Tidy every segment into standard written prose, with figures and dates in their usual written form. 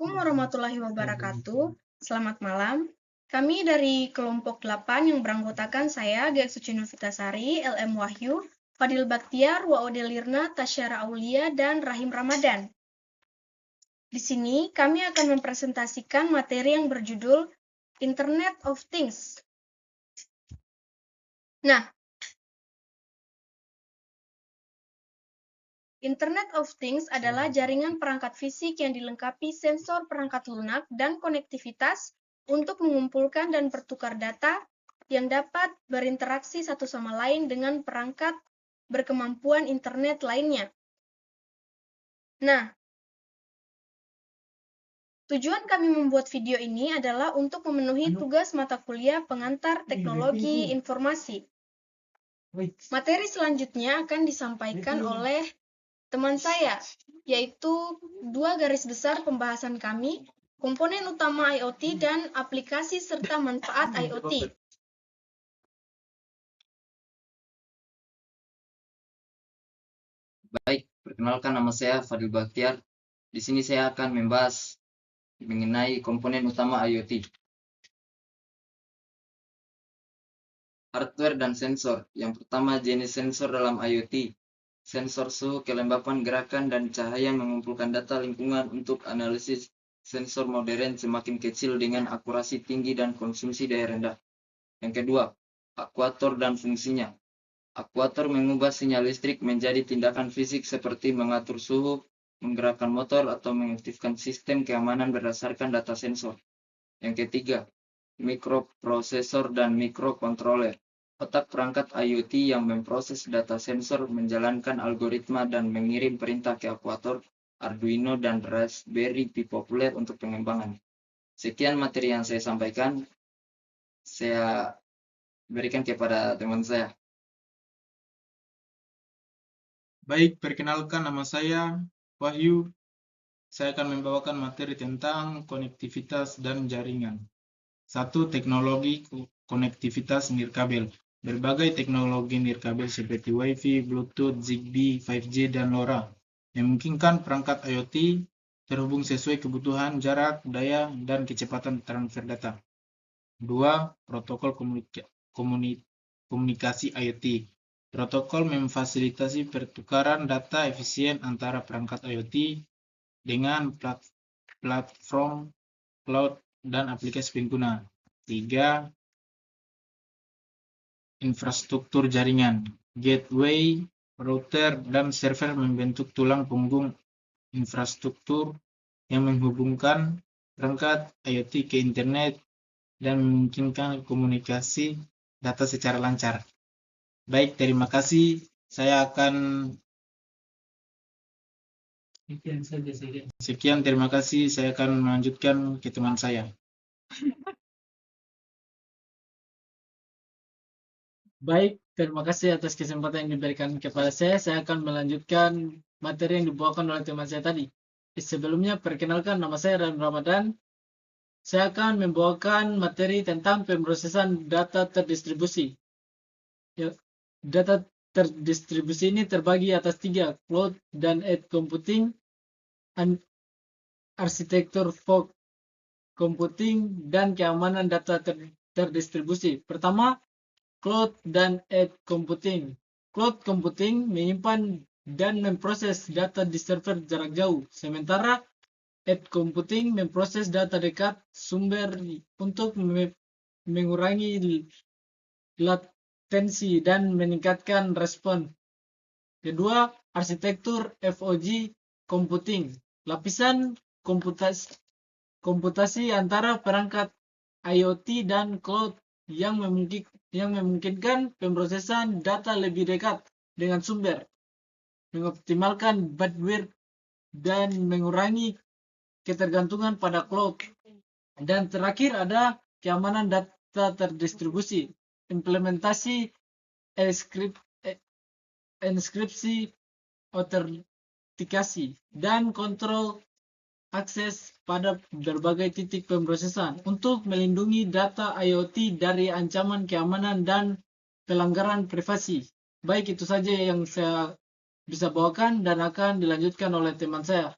Assalamualaikum warahmatullahi wabarakatuh. Selamat malam. Kami dari kelompok 8 yang beranggotakan saya, Gek Suci Novitasari, LM Wahyu, Fadil Baktiar, Waode Lirna, Tasyara Aulia, dan Rahim Ramadan. Di sini kami akan mempresentasikan materi yang berjudul Internet of Things. Nah, Internet of Things adalah jaringan perangkat fisik yang dilengkapi sensor perangkat lunak dan konektivitas untuk mengumpulkan dan bertukar data yang dapat berinteraksi satu sama lain dengan perangkat berkemampuan internet lainnya. Nah, tujuan kami membuat video ini adalah untuk memenuhi tugas mata kuliah pengantar teknologi informasi. Materi selanjutnya akan disampaikan oleh teman saya, yaitu 2 garis besar pembahasan kami, komponen utama IoT dan aplikasi serta manfaat IoT. Baik, perkenalkan nama saya Fadil Baktiar. Di sini saya akan membahas mengenai komponen utama IoT. Hardware dan sensor. Yang pertama, jenis sensor dalam IoT. Sensor suhu, kelembapan, gerakan, dan cahaya mengumpulkan data lingkungan untuk analisis. Sensor modern semakin kecil dengan akurasi tinggi dan konsumsi daya rendah. Yang kedua, aktuator dan fungsinya. Aktuator mengubah sinyal listrik menjadi tindakan fisik seperti mengatur suhu, menggerakkan motor, atau mengaktifkan sistem keamanan berdasarkan data sensor. Yang ketiga, mikroprosesor dan mikrokontroler. Otak perangkat IoT yang memproses data sensor, menjalankan algoritma, dan mengirim perintah ke aktuator. Arduino dan Raspberry Pi populer untuk pengembangan. Sekian materi yang saya sampaikan. Saya berikan kepada teman saya. Baik, perkenalkan nama saya Wahyu. Saya akan membawakan materi tentang konektivitas dan jaringan. 1. Teknologi konektivitas nirkabel. Berbagai teknologi nirkabel seperti Wi-Fi, Bluetooth, Zigbee, 5G, dan LoRa memungkinkan perangkat IoT terhubung sesuai kebutuhan jarak, daya, dan kecepatan transfer data. 2. Protokol komunikasi IoT. Protokol memfasilitasi pertukaran data efisien antara perangkat IoT dengan platform cloud dan aplikasi pengguna. 3. Infrastruktur jaringan. Gateway, router, dan server membentuk tulang punggung infrastruktur yang menghubungkan perangkat IoT ke internet dan memungkinkan komunikasi data secara lancar. Baik, terima kasih. Sekian, terima kasih. Saya akan melanjutkan ke teman saya. Baik, terima kasih atas kesempatan yang diberikan kepada saya. Saya akan melanjutkan materi yang dibawakan oleh teman saya tadi. Sebelumnya, perkenalkan nama saya Rahim Ramadan. Saya akan membawakan materi tentang pemrosesan data terdistribusi. Data terdistribusi ini terbagi atas 3, cloud dan edge computing, arsitektur fog computing, dan keamanan data terdistribusi. Pertama, cloud dan edge computing. Cloud computing menyimpan dan memproses data di server jarak jauh, sementara edge computing memproses data dekat sumber untuk mengurangi latensi dan meningkatkan respon. Kedua, arsitektur FOG computing. Lapisan komputasi antara perangkat IoT dan cloud yang memungkinkan pemrosesan data lebih dekat dengan sumber, mengoptimalkan bandwidth, dan mengurangi ketergantungan pada cloud. Dan terakhir ada keamanan data terdistribusi, implementasi enkripsi, autentikasi, dan kontrol akses pada berbagai titik pemrosesan untuk melindungi data IoT dari ancaman keamanan dan pelanggaran privasi. Baik, itu saja yang saya bisa bawakan dan akan dilanjutkan oleh teman saya.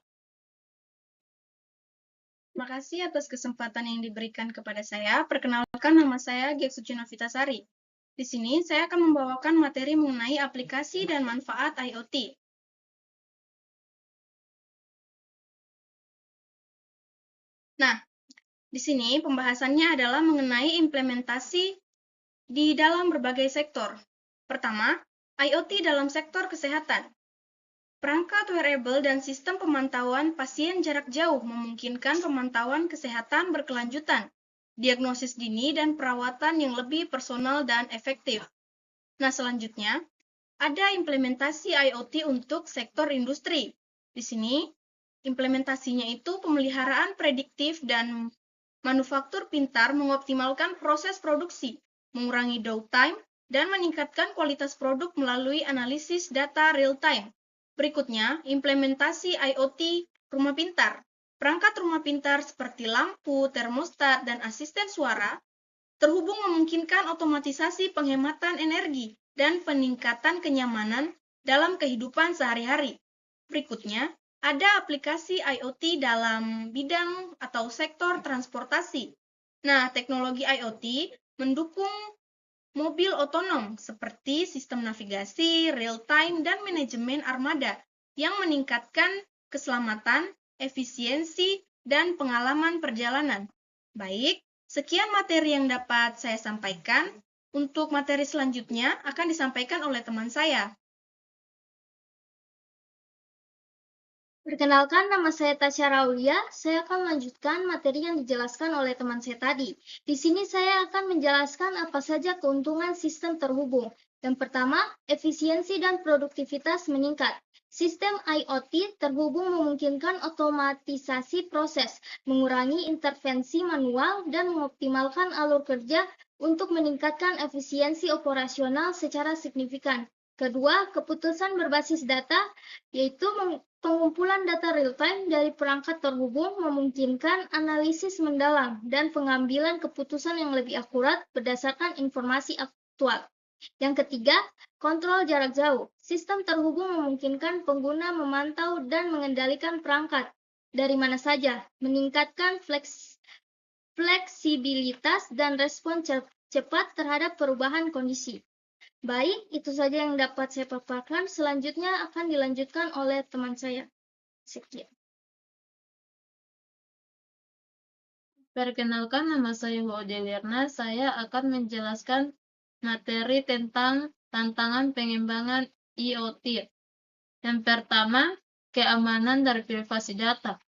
Terima kasih atas kesempatan yang diberikan kepada saya. Perkenalkan, nama saya Gia Sucina Vitasari. Di sini saya akan membawakan materi mengenai aplikasi dan manfaat IoT. Nah, di sini pembahasannya adalah mengenai implementasi di dalam berbagai sektor. Pertama, IoT dalam sektor kesehatan. Perangkat wearable dan sistem pemantauan pasien jarak jauh memungkinkan pemantauan kesehatan berkelanjutan, diagnosis dini, dan perawatan yang lebih personal dan efektif. Nah, selanjutnya, ada implementasi IoT untuk sektor industri. Di sini, implementasinya itu pemeliharaan prediktif dan manufaktur pintar mengoptimalkan proses produksi, mengurangi downtime, dan meningkatkan kualitas produk melalui analisis data real-time. Berikutnya, implementasi IoT rumah pintar. Perangkat rumah pintar seperti lampu, termostat, dan asisten suara terhubung memungkinkan otomatisasi penghematan energi dan peningkatan kenyamanan dalam kehidupan sehari-hari. Berikutnya, ada aplikasi IoT dalam bidang atau sektor transportasi. Nah, teknologi IoT mendukung mobil otonom seperti sistem navigasi, real-time, dan manajemen armada yang meningkatkan keselamatan, efisiensi, dan pengalaman perjalanan. Baik, sekian materi yang dapat saya sampaikan. Untuk materi selanjutnya akan disampaikan oleh teman saya. Perkenalkan, nama saya Tasya Raulia. Saya akan melanjutkan materi yang dijelaskan oleh teman saya tadi. Di sini saya akan menjelaskan apa saja keuntungan sistem terhubung. Yang pertama, efisiensi dan produktivitas meningkat. Sistem IoT terhubung memungkinkan otomatisasi proses, mengurangi intervensi manual, dan mengoptimalkan alur kerja untuk meningkatkan efisiensi operasional secara signifikan. Kedua, keputusan berbasis data, yaitu pengumpulan data real-time dari perangkat terhubung memungkinkan analisis mendalam dan pengambilan keputusan yang lebih akurat berdasarkan informasi aktual. Yang ketiga, kontrol jarak jauh. Sistem terhubung memungkinkan pengguna memantau dan mengendalikan perangkat dari mana saja, meningkatkan fleksibilitas dan respon cepat terhadap perubahan kondisi. Baik, itu saja yang dapat saya paparkan. Selanjutnya akan dilanjutkan oleh teman saya. Sekian. Perkenalkan, nama saya Waudelirna. Saya akan menjelaskan materi tentang tantangan pengembangan IoT. Yang pertama, keamanan dari privasi data.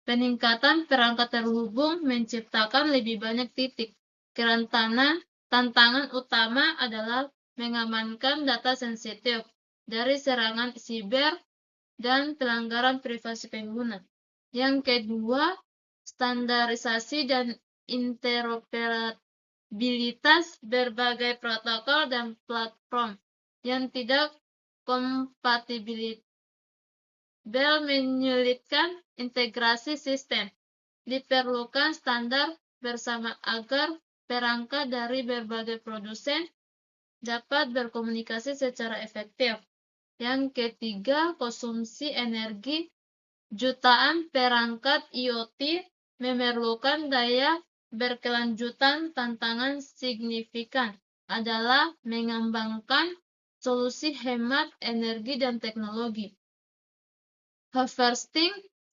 Peningkatan perangkat terhubung menciptakan lebih banyak titik kerentanan. Tantangan utama adalah mengamankan data sensitif dari serangan siber dan pelanggaran privasi pengguna. Yang kedua, standarisasi dan interoperabilitas berbagai protokol dan platform yang tidak kompatibel menyulitkan integrasi sistem. Diperlukan standar bersama agar perangkat dari berbagai produsen dapat berkomunikasi secara efektif. Yang ketiga, konsumsi energi. Jutaan perangkat IoT memerlukan daya berkelanjutan. Tantangan signifikan adalah mengembangkan solusi hemat energi dan teknologi. Harvesting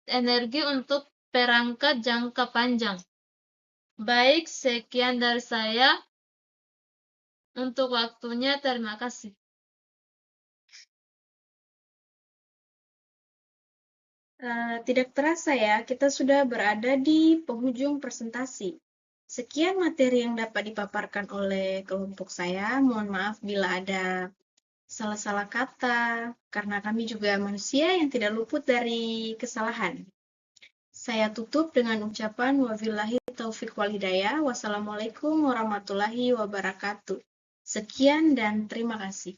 energi untuk perangkat jangka panjang. Baik, sekian dari saya. Untuk waktunya, terima kasih. Tidak terasa ya, kita sudah berada di penghujung presentasi. Sekian materi yang dapat dipaparkan oleh kelompok saya. Mohon maaf bila ada salah-salah kata, karena kami juga manusia yang tidak luput dari kesalahan. Saya tutup dengan ucapan wabillahi taufiq wal hidayah. Wassalamualaikum warahmatullahi wabarakatuh. Sekian dan terima kasih.